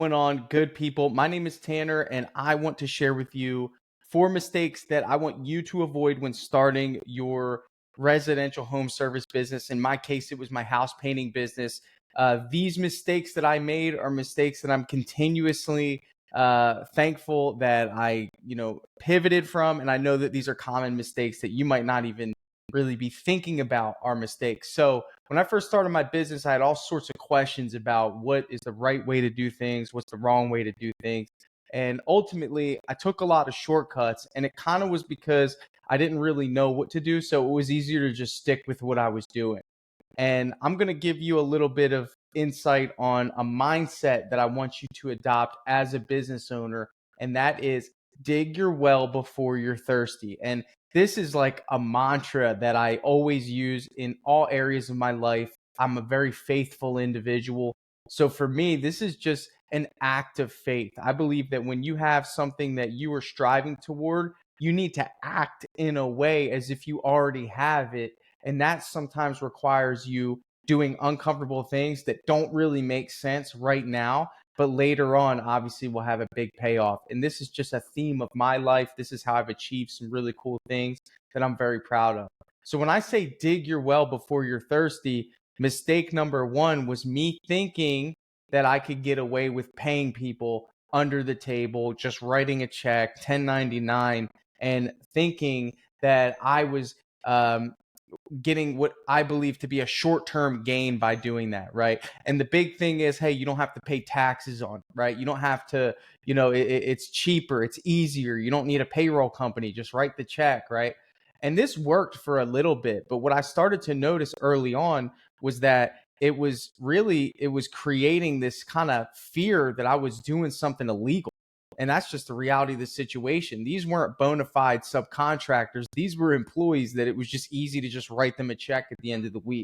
Going on, good people? My name is Tanner, and I want to share with you 4 mistakes that I want you to avoid when starting your residential home service business. In my case, it was my house painting business. These mistakes that I made are mistakes that I'm continuously thankful that I pivoted from, and I know that these are common mistakes that you might not even really be thinking about are mistakes. So when I first started my business, I had all sorts of questions about what is the right way to do things, what's the wrong way to do things. And ultimately, I took a lot of shortcuts, and it kind of was because I didn't really know what to do. So it was easier to just stick with what I was doing. And I'm going to give you a little bit of insight on a mindset that I want you to adopt as a business owner. And that is dig your well before you're thirsty. And this is like a mantra that I always use in all areas of my life. I'm a very faithful individual. So for me, this is just an act of faith. I believe that when you have something that you are striving toward, you need to act in a way as if you already have it, and that sometimes requires you doing uncomfortable things that don't really make sense right now, but later on, obviously, will have a big payoff. And this is just a theme of my life. This is how I've achieved some really cool things that I'm very proud of. So when I say dig your well before you're thirsty, mistake number one was me thinking that I could get away with paying people under the table, just writing a check, 1099, and thinking that I was um, getting what I believe to be a short-term gain by doing that, right? And the big thing is, hey, you don't have to pay taxes on, right? You don't have to, it's cheaper, it's easier. You don't need a payroll company, just write the check, right? And this worked for a little bit, but what I started to notice early on was that it was creating this kind of fear that I was doing something illegal. And that's just the reality of the situation. These weren't bona fide subcontractors. These were employees that it was just easy to just write them a check at the end of the week.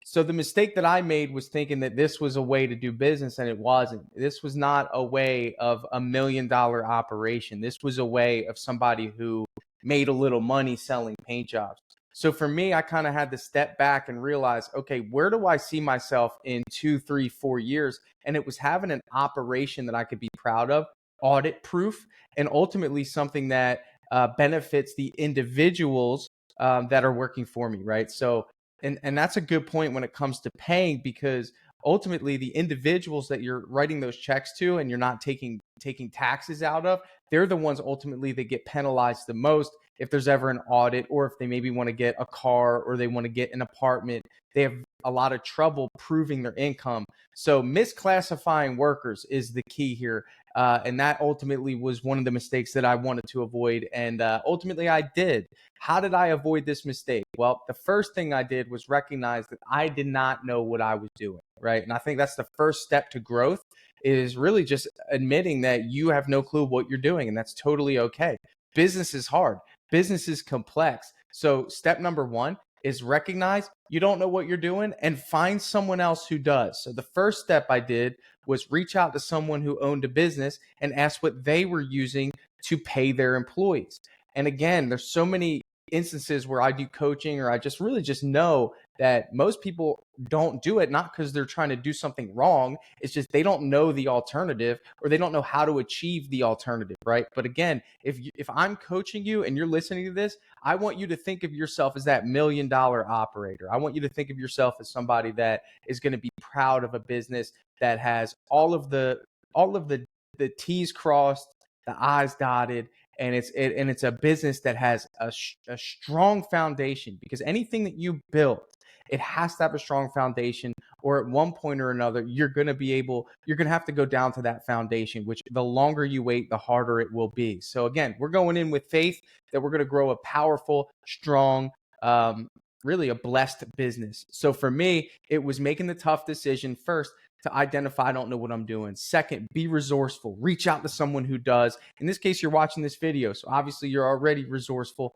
So the mistake that I made was thinking that this was a way to do business, and it wasn't. This was not a way of $1 million operation. This was a way of somebody who made a little money selling paint jobs. So for me, I kind of had to step back and realize, okay, where do I see myself in 2, 3, 4 years? And it was having an operation that I could be proud of, audit proof, and ultimately something that benefits the individuals that are working for me, right? So and that's a good point when it comes to paying, because ultimately the individuals that you're writing those checks to and you're not taking taxes out of, they're the ones ultimately that get penalized the most if there's ever an audit, or if they maybe want to get a car or they want to get an apartment. They have a lot of trouble proving their income. So misclassifying workers is the key here. And that ultimately was one of the mistakes that I wanted to avoid. And ultimately I did. How did I avoid this mistake? Well, the first thing I did was recognize that I did not know what I was doing, right? And I think that's the first step to growth, is really just admitting that you have no clue what you're doing, and that's totally okay. Business is hard. Business is complex. So step number one is recognize you don't know what you're doing and find someone else who does. So the first step I did was reach out to someone who owned a business and ask what they were using to pay their employees. And again, there's so many instances where I do coaching, or I just really just know that most people don't do it, not because they're trying to do something wrong. It's just they don't know the alternative, or they don't know how to achieve the alternative, right? But again, if I'm coaching you and you're listening to this, I want you to think of yourself as that $1 million operator. I want you to think of yourself as somebody that is going to be proud of a business that has all of the T's crossed, the I's dotted, and it's a business that has a strong foundation, because anything that you build, it has to have a strong foundation, or at one point or another you're going to have to go down to that foundation, which the longer you wait, the harder it will be. So again, we're going in with faith that we're going to grow a powerful, strong, really a blessed business. So for me, it was making the tough decision first to identify I don't know what I'm doing. Second, be resourceful. Reach out to someone who does. In this case, you're watching this video, so obviously you're already resourceful.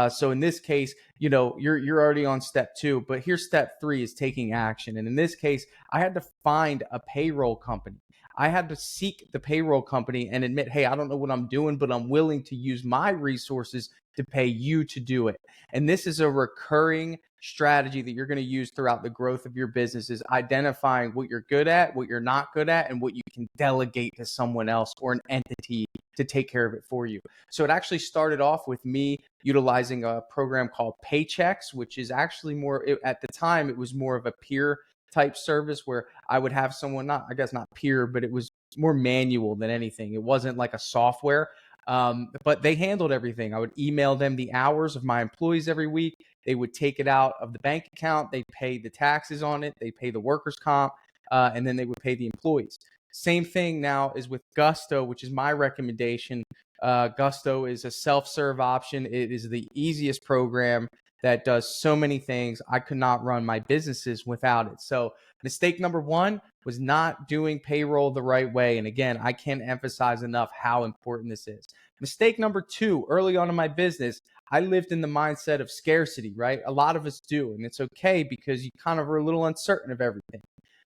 So in this case, you're already on step two. But here's step three, is taking action. And in this case, I had to find a payroll company. I had to seek the payroll company and admit, hey, I don't know what I'm doing, but I'm willing to use my resources to pay you to do it. And this is a recurring strategy that you're going to use throughout the growth of your business is identifying what you're good at, what you're not good at, and what you can delegate to someone else or an entity to take care of it for you. So it actually started off with me utilizing a program called Paychecks, which is actually at the time, it was more of a peer type service where I would have someone, not, I guess not peer, but it was more manual than anything. It wasn't like a software, but they handled everything. I would email them the hours of my employees every week. They would take it out of the bank account. They'd pay the taxes on it. They'd pay the workers' comp, and then they would pay the employees. Same thing now is with Gusto, which is my recommendation. Gusto is a self-serve option. It is the easiest program that does so many things. I could not run my businesses without it. So mistake number one was not doing payroll the right way. And again, I can't emphasize enough how important this is. Mistake number two, early on in my business, I lived in the mindset of scarcity, right? A lot of us do, and it's okay because you kind of are a little uncertain of everything.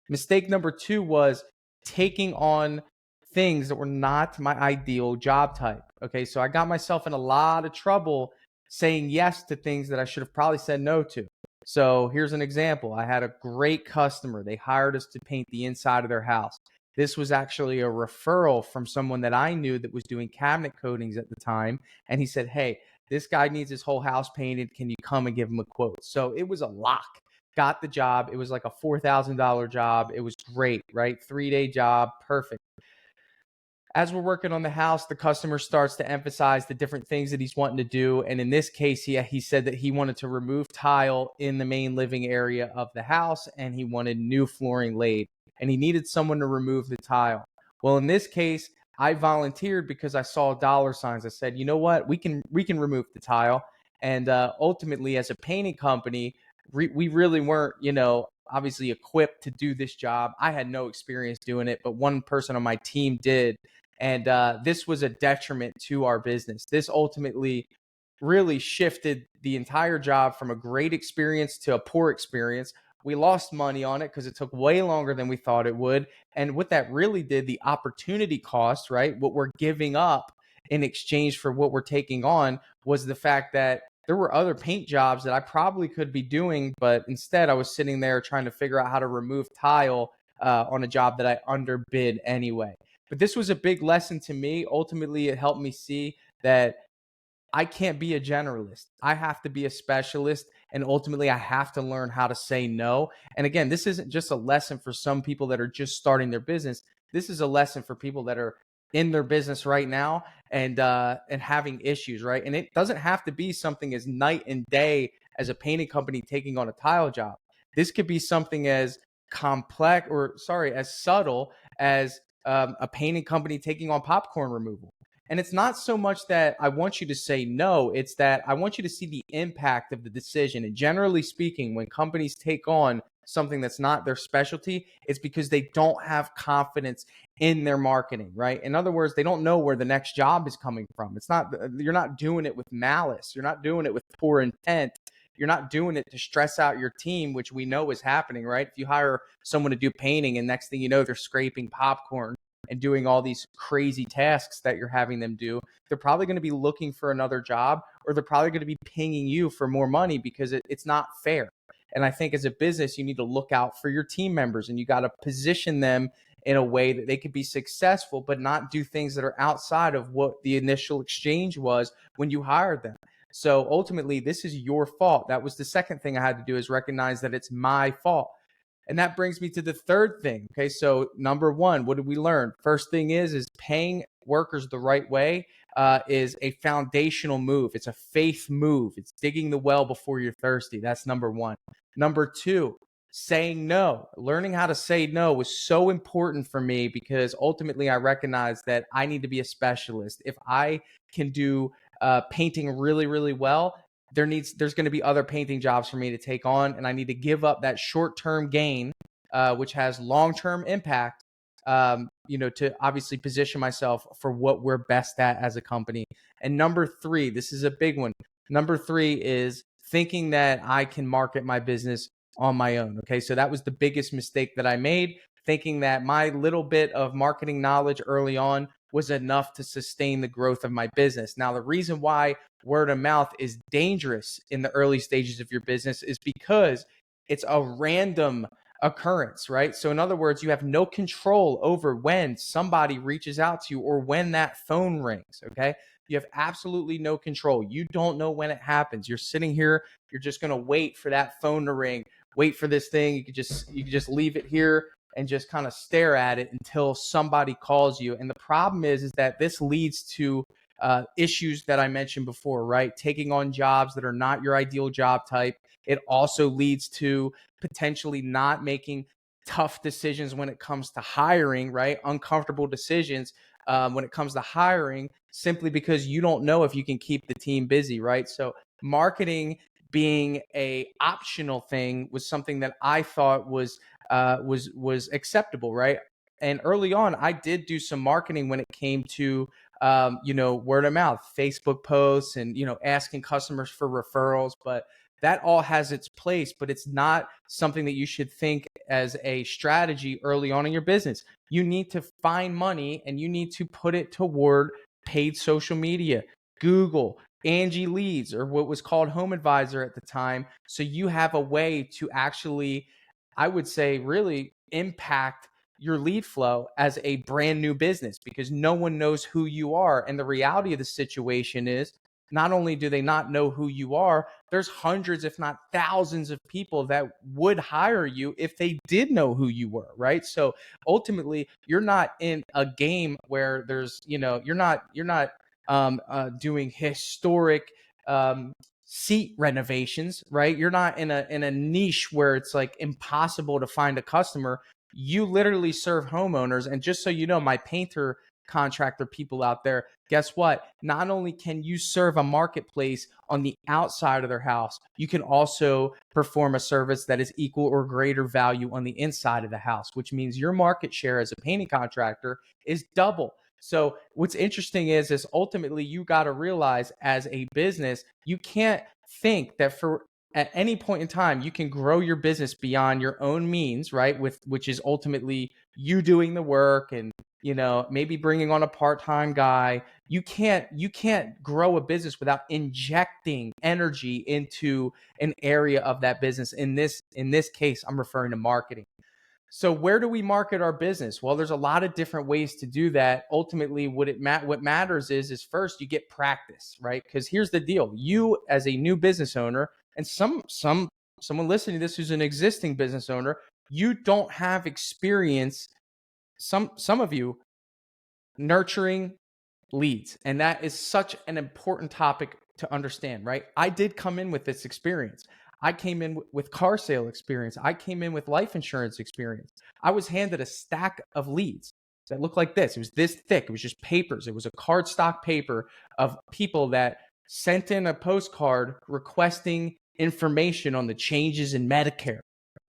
Mistake number two was taking on things that were not my ideal job type. Okay, so I got myself in a lot of trouble saying yes to things that I should have probably said no to. So here's an example. I had a great customer. They hired us to paint the inside of their house. This was actually a referral from someone that I knew that was doing cabinet coatings at the time. And he said, hey, this guy needs his whole house painted. Can you come and give him a quote? So it was a lock. Got the job. It was like a $4,000 job. It was great, right? 3-day job. Perfect. As we're working on the house, the customer starts to emphasize the different things that he's wanting to do. And in this case, he said that he wanted to remove tile in the main living area of the house, and he wanted new flooring laid, and he needed someone to remove the tile. Well, in this case, I volunteered because I saw dollar signs. I said, you know what, we can remove the tile. And ultimately, as a painting company, we really weren't, obviously equipped to do this job. I had no experience doing it, but one person on my team did. And this was a detriment to our business. This ultimately really shifted the entire job from a great experience to a poor experience. We lost money on it because it took way longer than we thought it would. And what that really did, the opportunity cost, right? What we're giving up in exchange for what we're taking on was the fact that there were other paint jobs that I probably could be doing, but instead I was sitting there trying to figure out how to remove tile on a job that I underbid anyway. But this was a big lesson to me. Ultimately, it helped me see that I can't be a generalist. I have to be a specialist. And ultimately, I have to learn how to say no. And again, this isn't just a lesson for some people that are just starting their business. This is a lesson for people that are in their business right now and having issues, right? And it doesn't have to be something as night and day as a painting company taking on a tile job. This could be something as as subtle as a painting company taking on popcorn removal. And it's not so much that I want you to say no, it's that I want you to see the impact of the decision. And generally speaking, when companies take on something that's not their specialty, it's because they don't have confidence in their marketing, right? In other words, they don't know where the next job is coming from. You're not doing it with malice. You're not doing it with poor intent. You're not doing it to stress out your team, which we know is happening, right? If you hire someone to do painting and next thing you know, they're scraping popcorn and doing all these crazy tasks that you're having them do, they're probably going to be looking for another job, or they're probably going to be pinging you for more money because it's not fair. And I think as a business, you need to look out for your team members, and you got to position them in a way that they could be successful, but not do things that are outside of what the initial exchange was when you hired them. So ultimately, this is your fault. That was the second thing I had to do, is recognize that it's my fault. And that brings me to the third thing. Okay, so number one, what did we learn? First thing is paying workers the right way is a foundational move. It's a faith move. It's digging the well before you're thirsty. That's number one. Number two, saying no. Learning how to say no was so important for me because ultimately I recognized that I need to be a specialist. If I can do painting really, really well, there's going to be other painting jobs for me to take on, and I need to give up that short-term gain, which has long-term impact, to obviously position myself for what we're best at as a company. And number three, this is a big one. Number three is thinking that I can market my business on my own. Okay, so that was the biggest mistake that I made, thinking that my little bit of marketing knowledge early on was enough to sustain the growth of my business. Now, the reason why word of mouth is dangerous in the early stages of your business is because it's a random occurrence, right? So in other words, you have no control over when somebody reaches out to you or when that phone rings, okay? You have absolutely no control. You don't know when it happens. You're sitting here, you're just going to wait for that phone to ring, wait for this thing. You could just leave it here and just kind of stare at it until somebody calls you. And the problem is that this leads to issues that I mentioned before, right? Taking on jobs that are not your ideal job type. It also leads to potentially not making tough decisions when it comes to hiring, right? Uncomfortable decisions when it comes to hiring, simply because you don't know if you can keep the team busy, right? So marketing being a optional thing was something that I thought was acceptable, right? And early on, I did do some marketing when it came to word of mouth, Facebook posts, and asking customers for referrals. But that all has its place, but it's not something that you should think as a strategy early on in your business. You need to find money and you need to put it toward paid social media, Google, Angie Leads, or what was called Home Advisor at the time. So you have a way to actually, I would say, really impact your lead flow as a brand new business, because no one knows who you are. And the reality of the situation is, not only do they not know who you are, there's hundreds, if not thousands of people that would hire you if they did know who you were, right? So ultimately, you're not in a game where there's, you're not doing historic seat renovations, right? You're not in a niche where it's like impossible to find a customer. You literally serve homeowners. And just so you know, my painter contractor people out there, guess what? Not only can you serve a marketplace on the outside of their house, you can also perform a service that is equal or greater value on the inside of the house, which means your market share as a painting contractor is double. So what's interesting is ultimately you got to realize, as a business, you can't think that at any point in time you can grow your business beyond your own means, right? Which is ultimately you doing the work and maybe bringing on a part-time guy. You can't grow a business without injecting energy into an area of that business. In this case, I'm referring to marketing. So where do we market our business? Well, there's a lot of different ways to do that. Ultimately, what matters is first you get practice, right? Because here's the deal: you, as a new business owner, and someone listening to this who's an existing business owner, you don't have experience. Some of you nurturing leads, and that is such an important topic to understand, right? I did come in with this experience. I came in with car sale experience. I came in with life insurance experience. I was handed a stack of leads that looked like this. It was this thick. It was just papers. It was a cardstock paper of people that sent in a postcard requesting information on the changes in Medicare.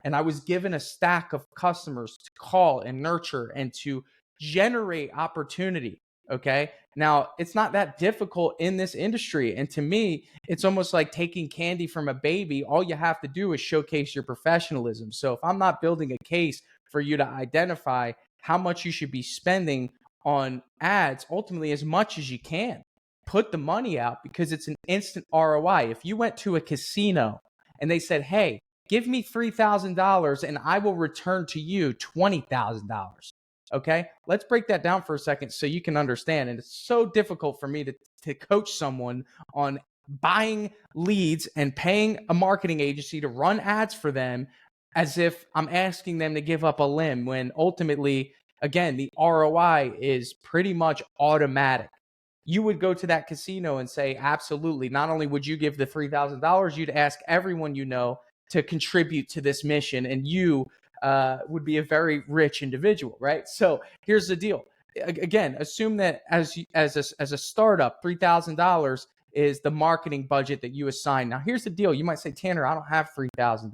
And I was given a stack of customers to call and nurture and to generate opportunity. Okay. Now, it's not that difficult in this industry. And to me, it's almost like taking candy from a baby. All you have to do is showcase your professionalism. So if I'm not building a case for you to identify how much you should be spending on ads, ultimately as much as you can, put the money out, because it's an instant ROI. If you went to a casino and they said, hey, give me $3,000 and I will return to you $20,000. Okay, let's break that down for a second so you can understand. And it's so difficult for me to coach someone on buying leads and paying a marketing agency to run ads for them as if I'm asking them to give up a limb, when ultimately, again, the ROI is pretty much automatic. You would go to that casino and say, absolutely, not only would you give the $3,000, you'd ask everyone you know to contribute to this mission, and you would be a very rich individual, right? So here's the deal. Again, assume that as a startup, $3,000 is the marketing budget that you assign. Now, here's the deal. You might say, Tanner, I don't have $3,000.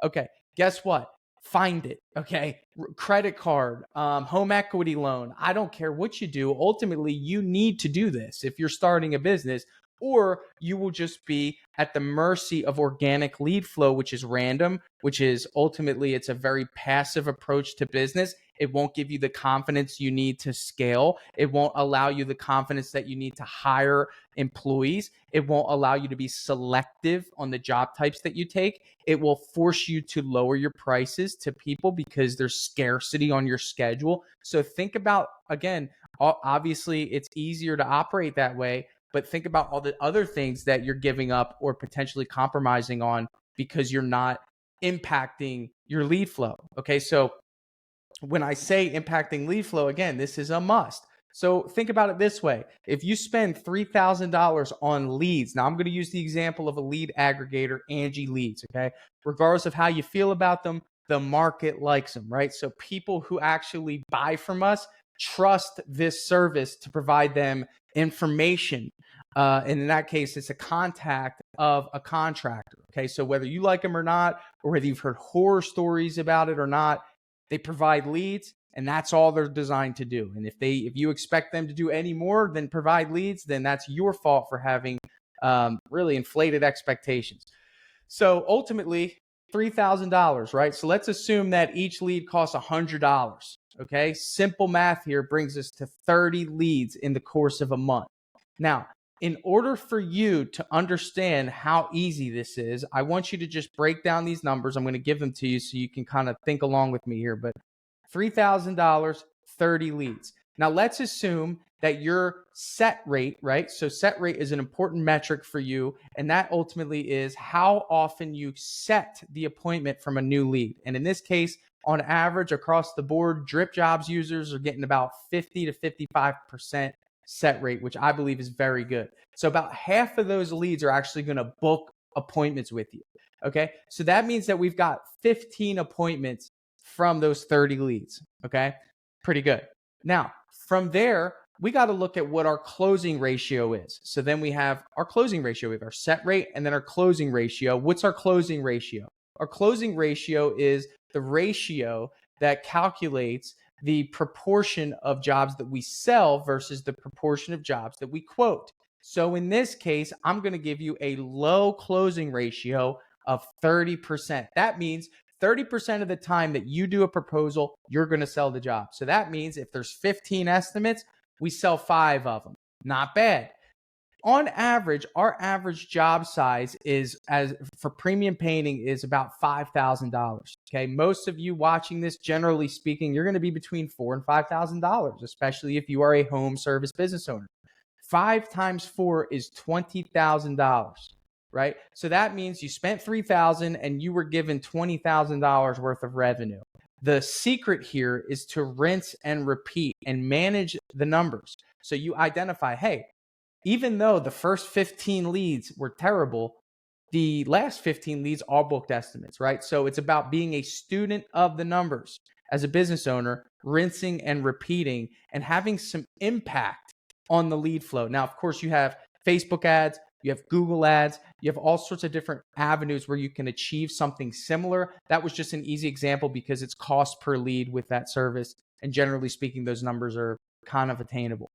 Okay, guess what? Find it. Okay, credit card, home equity loan. I don't care what you do. Ultimately, you need to do this if you're starting a business, or you will just be at the mercy of organic lead flow, which is random, which is ultimately, it's a very passive approach to business. It won't give you the confidence you need to scale. It won't allow you the confidence that you need to hire employees. It won't allow you to be selective on the job types that you take. It will force you to lower your prices to people because there's scarcity on your schedule. So think about, again, obviously it's easier to operate that way, but think about all the other things that you're giving up or potentially compromising on because you're not impacting your lead flow. Okay, so when I say impacting lead flow, again, this is a must. So think about it this way. If you spend $3,000 on leads, now I'm going to use the example of a lead aggregator, Angie Leads, okay? Regardless of how you feel about them, the market likes them, right? So people who actually buy from us trust this service to provide them information. And in that case, it's a contact of a contractor, okay? So whether you like them or not, or whether you've heard horror stories about it or not, they provide leads, and that's all they're designed to do. And if you expect them to do any more than provide leads, then that's your fault for having really inflated expectations. So ultimately, $3,000, right? So let's assume that each lead costs $100. Okay, simple math here brings us to 30 leads in the course of a month. Now, in order for you to understand how easy this is, I want you to just break down these numbers. I'm going to give them to you so you can kind of think along with me here. But $3,000, 30 leads. Now, let's assume that your set rate, right? So set rate is an important metric for you. And that ultimately is how often you set the appointment from a new lead. And in this case, on average, across the board, Drip Jobs users are getting about 50 to 55% set rate, which I believe is very good. So about half of those leads are actually going to book appointments with you. Okay. So that means that we've got 15 appointments from those 30 leads. Okay. Pretty good. Now, from there, we got to look at what our closing ratio is. So then we have our closing ratio with our set rate and then our closing ratio. What's our closing ratio? Our closing ratio is the ratio that calculates the proportion of jobs that we sell versus the proportion of jobs that we quote. So in this case, I'm going to give you a low closing ratio of 30%. That means 30% of the time that you do a proposal, you're going to sell the job. So that means if there's 15 estimates, we sell 5 of them. Not bad. On average, our average job size is, as for premium painting, is about $5,000. Okay, most of you watching this, generally speaking, you're going to be between $4,000 and $5,000, especially if you are a home service business owner. 5 times 4 is $20,000, right? So that means you spent $3,000 and you were given $20,000 worth of revenue. The secret here is to rinse and repeat and manage the numbers. So you identify, hey, even though the first 15 leads were terrible, the last 15 leads all booked estimates, right? So it's about being a student of the numbers as a business owner, rinsing and repeating and having some impact on the lead flow. Now, of course, you have Facebook ads, you have Google ads, you have all sorts of different avenues where you can achieve something similar. That was just an easy example because it's cost per lead with that service. And generally speaking, those numbers are kind of attainable.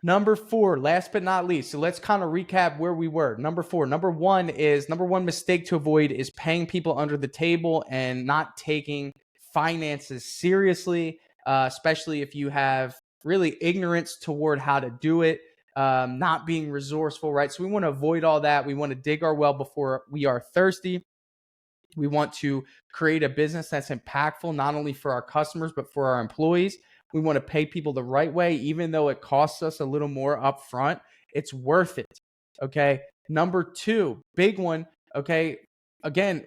Number 4, last but not least. So let's kind of recap where we were. Number 4, number one mistake to avoid is paying people under the table and not taking finances seriously, especially if you have really ignorance toward how to do it, not being resourceful, right? So we want to avoid all that. We want to dig our well before we are thirsty. We want to create a business that's impactful, not only for our customers, but for our employees. We want to pay people the right way, even though it costs us a little more upfront. It's worth it. Okay. Number 2, big one. Okay. Again,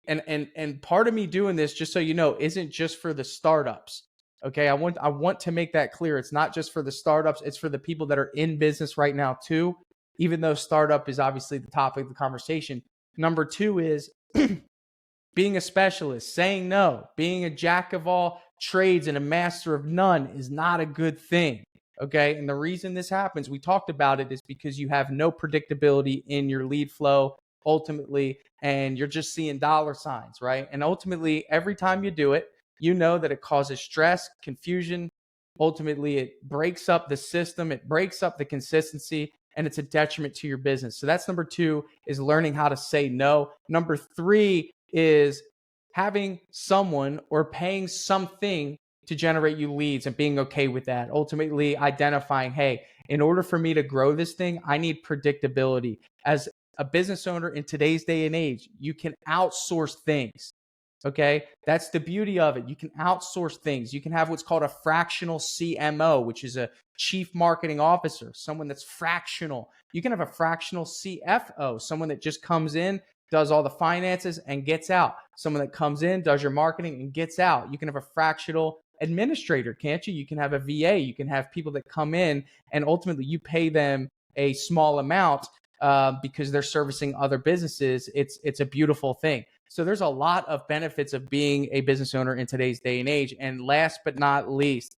and part of me doing this, just so you know, isn't just for the startups. Okay. I want to make that clear. It's not just for the startups. It's for the people that are in business right now too, even though startup is obviously the topic of the conversation. Number 2 is being a specialist, saying no, being a jack of all trades and a master of none is not a good thing. Okay. And the reason this happens, we talked about it, is because you have no predictability in your lead flow ultimately, and you're just seeing dollar signs, right? And ultimately, every time you do it, you know that it causes stress, confusion. Ultimately, it breaks up the system. It breaks up the consistency. and it's a detriment to your business. So that's number 2, is learning how to say no. Number 3 is having someone or paying something to generate you leads and being okay with that. Ultimately identifying, hey, in order for me to grow this thing, I need predictability. As a business owner in today's day and age, you can outsource things. Okay. That's the beauty of it. You can outsource things. You can have what's called a fractional CMO, which is a chief marketing officer, someone that's fractional. You can have a fractional CFO, someone that just comes in, does all the finances and gets out. Someone that comes in, does your marketing and gets out. You can have a fractional administrator, can't you? You can have a VA. You can have people that come in and ultimately you pay them a small amount because they're servicing other businesses. It's a beautiful thing. So there's a lot of benefits of being a business owner in today's day and age. And last but not least,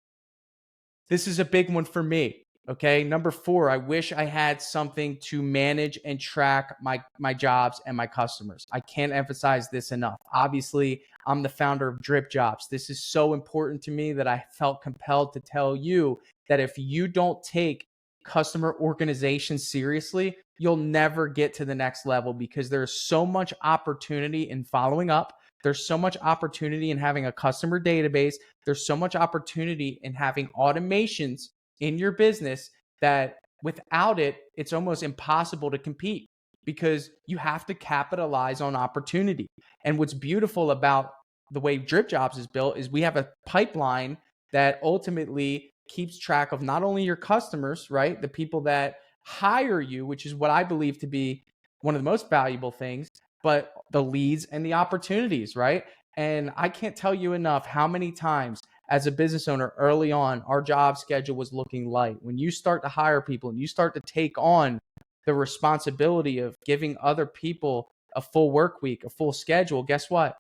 this is a big one for me. Okay. Number 4, I wish I had something to manage and track my jobs and my customers. I can't emphasize this enough. Obviously, I'm the founder of Drip Jobs. This is so important to me that I felt compelled to tell you that if you don't take customer organization seriously, you'll never get to the next level, because there's so much opportunity in following up. There's so much opportunity in having a customer database. There's so much opportunity in having automations in your business that without it, it's almost impossible to compete, because you have to capitalize on opportunity. And what's beautiful about the way Drip Jobs is built is we have a pipeline that ultimately keeps track of not only your customers, right? The people that hire you, which is what I believe to be one of the most valuable things, but the leads and the opportunities, right? And I can't tell you enough how many times as a business owner early on, our job schedule was looking light. When you start to hire people and you start to take on the responsibility of giving other people a full work week, a full schedule, guess what?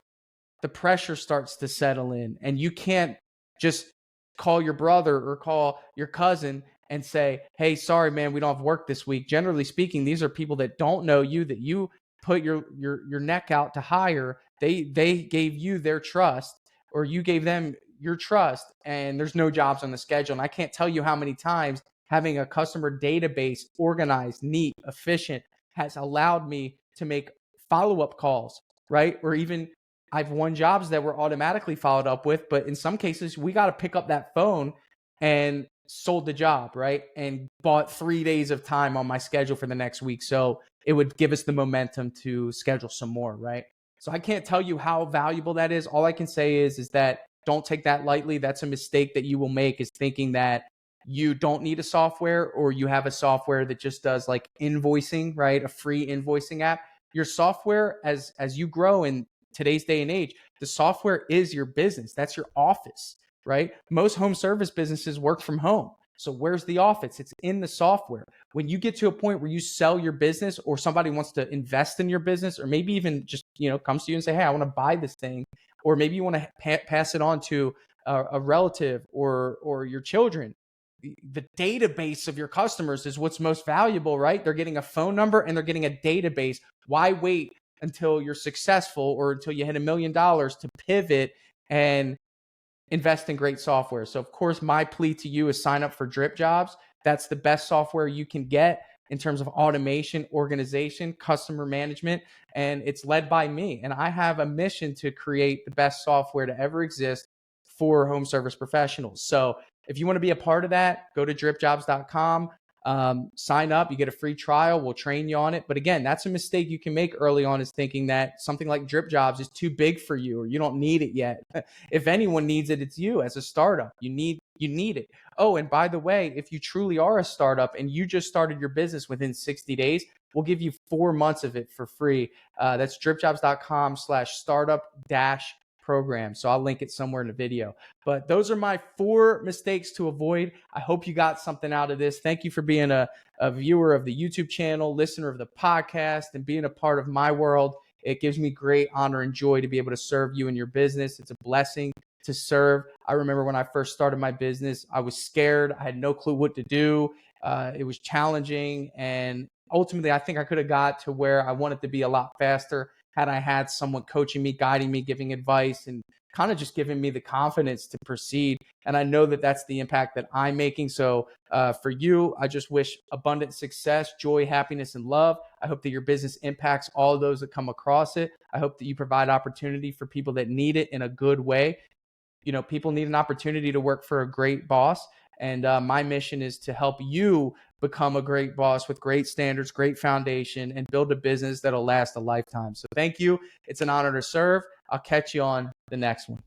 The pressure starts to settle in, and you can't just call your brother or call your cousin and say, hey, sorry, man, we don't have work this week. Generally speaking, these are people that don't know you, that you put your neck out to hire. They gave you their trust, or you gave them your trust, and there's no jobs on the schedule. And I can't tell you how many times having a customer database organized, neat, efficient has allowed me to make follow-up calls, right? Or even I've won jobs that were automatically followed up with, but in some cases we got to pick up that phone and sold the job, right? And bought 3 days of time on my schedule for the next week. So it would give us the momentum to schedule some more, right? So I can't tell you how valuable that is. All I can say is that don't take that lightly. That's a mistake that you will make, is thinking that you don't need a software, or you have a software that just does like invoicing, right? A free invoicing app. Your software, as you grow in today's day and age, the software is your business. That's your office, right? Most home service businesses work from home. So where's the office? It's in the software. When you get to a point where you sell your business, or somebody wants to invest in your business, or maybe even just, comes to you and say, hey, I want to buy this thing, or maybe you want to pass it on to a relative or your children, the database of your customers is what's most valuable, right? They're getting a phone number and they're getting a database. Why wait until you're successful or until you hit $1 million to pivot and invest in great software? So of course, my plea to you is sign up for Drip Jobs. That's the best software you can get in terms of automation, organization, customer management, and it's led by me. And I have a mission to create the best software to ever exist for home service professionals. So if you want to be a part of that, go to dripjobs.com. Sign up, you get a free trial. We'll train you on it. But again, that's a mistake you can make early on, is thinking that something like Drip Jobs is too big for you, or you don't need it yet. If anyone needs it, it's you. As a startup, you need it. Oh, and by the way, if you truly are a startup and you just started your business within 60 days, we'll give you 4 months of it for free. That's dripjobs.com/startup-program. So I'll link it somewhere in the video. But those are my 4 mistakes to avoid. I hope you got something out of this. Thank you for being a viewer of the YouTube channel, listener of the podcast, and being a part of my world. It gives me great honor and joy to be able to serve you in your business. It's a blessing to serve. I remember when I first started my business, I was scared. I had no clue what to do. It was challenging. And ultimately, I think I could have got to where I wanted to be a lot faster had I had someone coaching me, guiding me, giving advice, and kind of just giving me the confidence to proceed. And I know that that's the impact that I'm making. So for you, I just wish abundant success, joy, happiness, and love. I hope that your business impacts all of those that come across it. I hope that you provide opportunity for people that need it in a good way. People need an opportunity to work for a great boss. And my mission is to help you become a great boss with great standards, great foundation, and build a business that'll last a lifetime. So thank you. It's an honor to serve. I'll catch you on the next one.